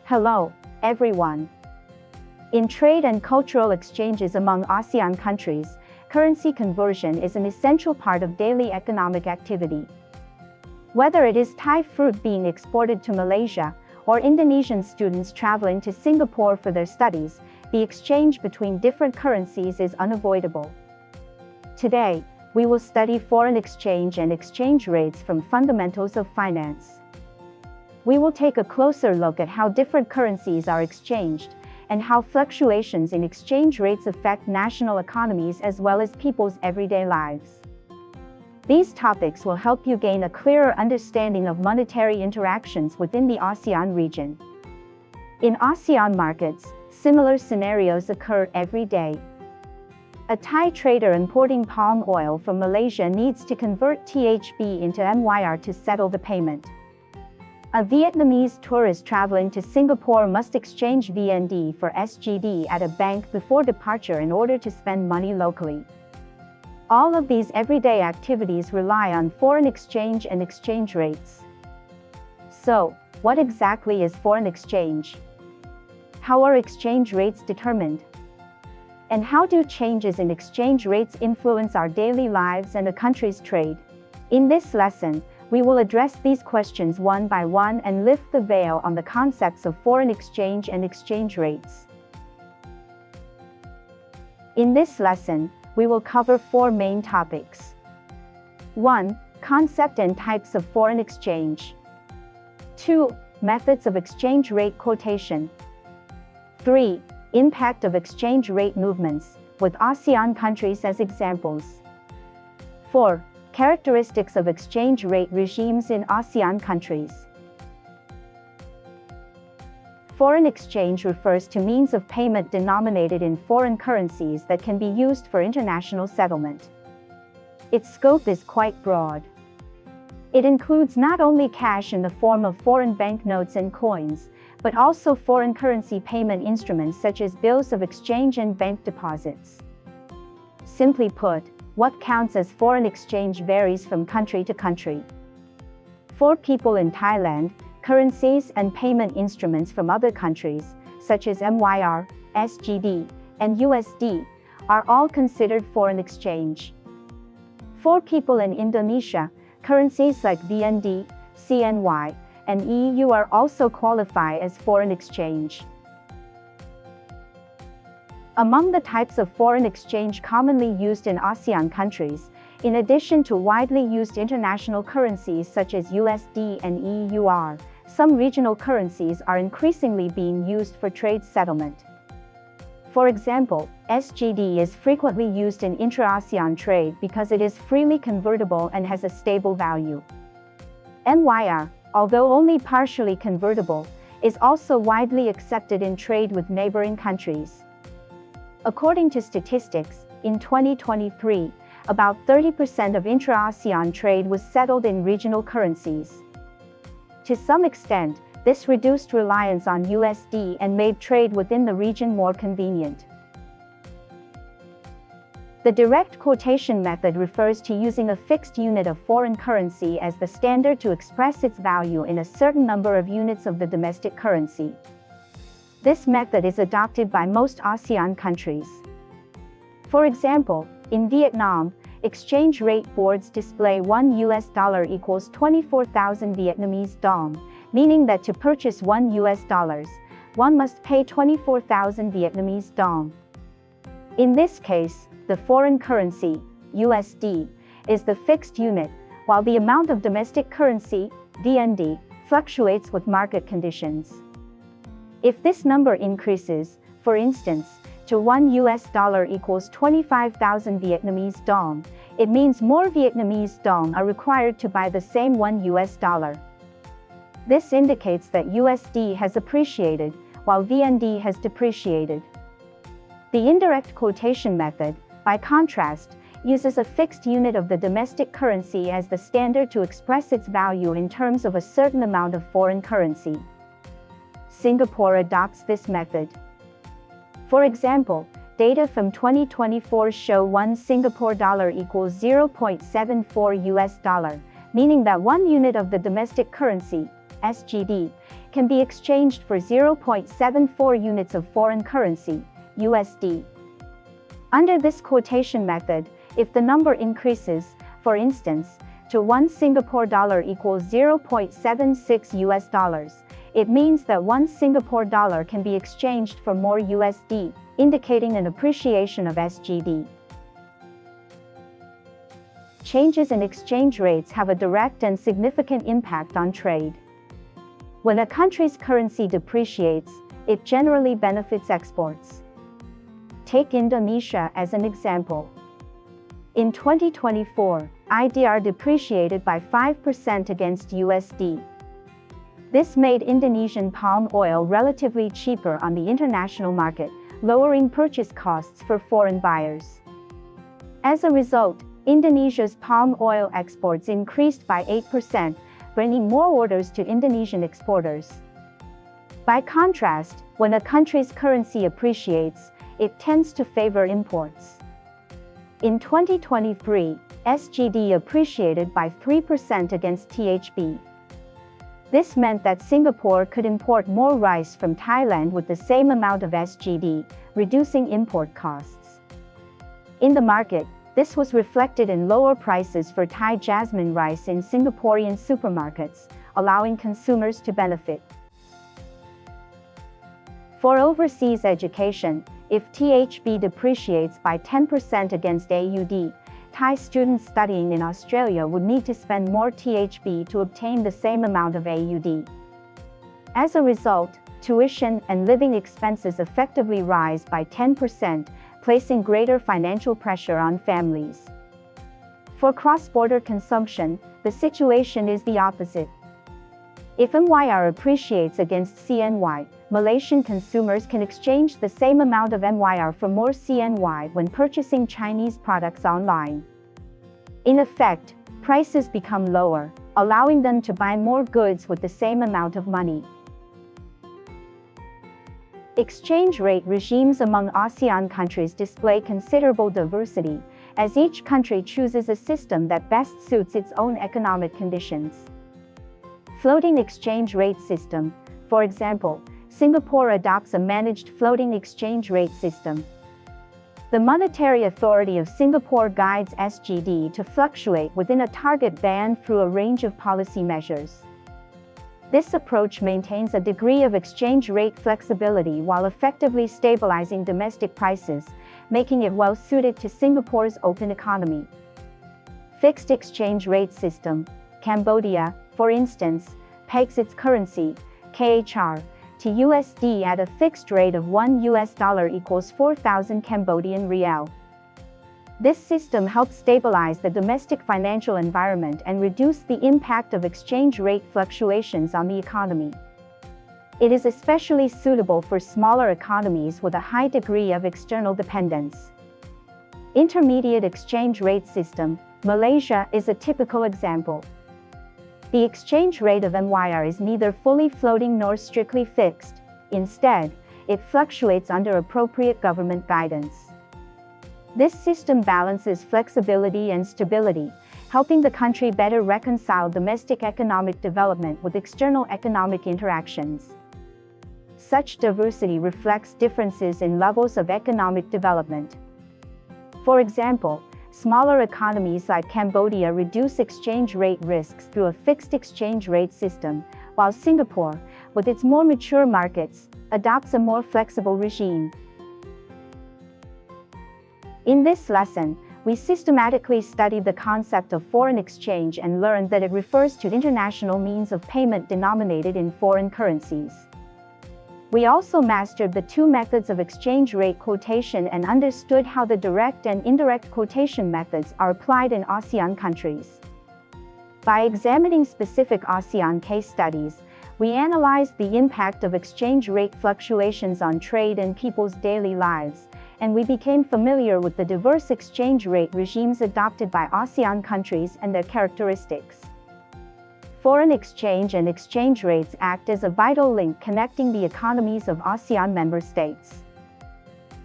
Hello, everyone. In trade and cultural exchanges among ASEAN countries, currency conversion is an essential part of daily economic activity. Whether it is Thai fruit being exported to Malaysia or Indonesian students traveling to Singapore for their studies, the exchange between different currencies is unavoidable. Today, we will study foreign exchange and exchange rates from fundamentals of finance. We will take a closer look at how different currencies are exchanged and how fluctuations in exchange rates affect national economies as well as people's everyday lives. These topics will help you gain a clearer understanding of monetary interactions within the ASEAN region. In ASEAN markets, similar scenarios occur every day. A Thai trader importing palm oil from Malaysia needs to convert THB into MYR to settle the payment. A Vietnamese tourist traveling to Singapore must exchange VND for SGD at a bank before departure in order to spend money locally. All of these everyday activities rely on foreign exchange and exchange rates. So, what exactly is foreign exchange? How are exchange rates determined? And how do changes in exchange rates influence our daily lives and a country's trade? In this lesson, we will address these questions one by one and lift the veil on the concepts of foreign exchange and exchange rates. In this lesson, we will cover four main topics. 1. Concept and types of foreign exchange. 2. Methods of exchange rate quotation. 3. Impact of exchange rate movements, with ASEAN countries as examples. 4. Characteristics of exchange rate regimes in ASEAN countries. Foreign exchange refers to means of payment denominated in foreign currencies that can be used for international settlement. Its scope is quite broad. It includes not only cash in the form of foreign banknotes and coins, but also foreign currency payment instruments such as bills of exchange and bank deposits. Simply put, what counts as foreign exchange varies from country to country. For people in Thailand, currencies and payment instruments from other countries, such as MYR, SGD, and USD, are all considered foreign exchange. For people in Indonesia, currencies like VND, CNY, and EUR also qualify as foreign exchange. Among the types of foreign exchange commonly used in ASEAN countries, in addition to widely used international currencies such as USD and EUR, some regional currencies are increasingly being used for trade settlement. For example, SGD is frequently used in intra-ASEAN trade because it is freely convertible and has a stable value. MYR, although only partially convertible, is also widely accepted in trade with neighboring countries. According to statistics, in 2023, about 30% of intra-ASEAN trade was settled in regional currencies. To some extent, this reduced reliance on USD and made trade within the region more convenient. The direct quotation method refers to using a fixed unit of foreign currency as the standard to express its value in a certain number of units of the domestic currency. This method is adopted by most ASEAN countries. For example, in Vietnam, exchange rate boards display $1 equals 24,000 Vietnamese dong, meaning that to purchase $1, one must pay 24,000 Vietnamese dong. In this case, the foreign currency, USD, is the fixed unit, while the amount of domestic currency, VND, fluctuates with market conditions. If this number increases, for instance, to $1 equals 25,000 Vietnamese dong, it means more Vietnamese dong are required to buy the same $1. This indicates that USD has appreciated, while VND has depreciated. The indirect quotation method, by contrast, uses a fixed unit of the domestic currency as the standard to express its value in terms of a certain amount of foreign currency. Singapore adopts this method. For example, data from 2024 show 1 Singapore dollar equals 0.74 US dollar, meaning that 1 unit of the domestic currency, SGD, can be exchanged for 0.74 units of foreign currency, USD. Under this quotation method, if the number increases, for instance, to 1 Singapore dollar equals 0.76 US dollars, it means that 1 Singapore dollar can be exchanged for more USD, indicating an appreciation of SGD. Changes in exchange rates have a direct and significant impact on trade. When a country's currency depreciates, it generally benefits exports. Take Indonesia as an example. In 2024, IDR depreciated by 5% against USD. This made Indonesian palm oil relatively cheaper on the international market, lowering purchase costs for foreign buyers. As a result, Indonesia's palm oil exports increased by 8%, bringing more orders to Indonesian exporters. By contrast, when a country's currency appreciates, it tends to favor imports. In 2023, SGD appreciated by 3% against THB. This meant that Singapore could import more rice from Thailand with the same amount of SGD, reducing import costs. In the market, this was reflected in lower prices for Thai jasmine rice in Singaporean supermarkets, allowing consumers to benefit. For overseas education, if THB depreciates by 10% against AUD, Thai students studying in Australia would need to spend more THB to obtain the same amount of AUD. As a result, tuition and living expenses effectively rise by 10%, placing greater financial pressure on families. For cross-border consumption, the situation is the opposite. If MYR appreciates against CNY, Malaysian consumers can exchange the same amount of MYR for more CNY when purchasing Chinese products online. In effect, prices become lower, allowing them to buy more goods with the same amount of money. Exchange rate regimes among ASEAN countries display considerable diversity, as each country chooses a system that best suits its own economic conditions. Floating exchange rate system. For example, Singapore adopts a managed floating exchange rate system. The Monetary Authority of Singapore guides SGD to fluctuate within a target band through a range of policy measures. This approach maintains a degree of exchange rate flexibility while effectively stabilizing domestic prices, making it well suited to Singapore's open economy. Fixed exchange rate system. Cambodia, for instance, pegs its currency, KHR, to USD at a fixed rate of 1 US dollar equals 4,000 Cambodian rial. This system helps stabilize the domestic financial environment and reduce the impact of exchange rate fluctuations on the economy. It is especially suitable for smaller economies with a high degree of external dependence. Intermediate exchange rate system. Malaysia is a typical example. The exchange rate of MYR is neither fully floating nor strictly fixed. Instead, it fluctuates under appropriate government guidance. This system balances flexibility and stability, helping the country better reconcile domestic economic development with external economic interactions. Such diversity reflects differences in levels of economic development. For example, smaller economies like Cambodia reduce exchange rate risks through a fixed exchange rate system, while Singapore, with its more mature markets, adopts a more flexible regime. In this lesson, we systematically studied the concept of foreign exchange and learned that it refers to international means of payment denominated in foreign currencies. We also mastered the two methods of exchange rate quotation and understood how the direct and indirect quotation methods are applied in ASEAN countries. By examining specific ASEAN case studies, we analyzed the impact of exchange rate fluctuations on trade and people's daily lives, and we became familiar with the diverse exchange rate regimes adopted by ASEAN countries and their characteristics. Foreign exchange and exchange rates act as a vital link connecting the economies of ASEAN member states.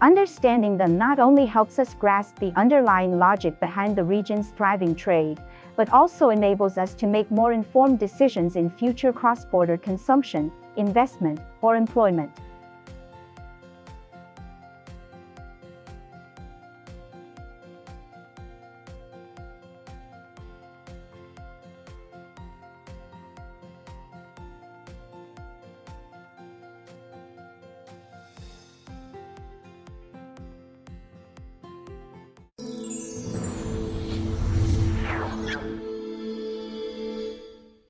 Understanding them not only helps us grasp the underlying logic behind the region's thriving trade, but also enables us to make more informed decisions in future cross-border consumption, investment, or employment.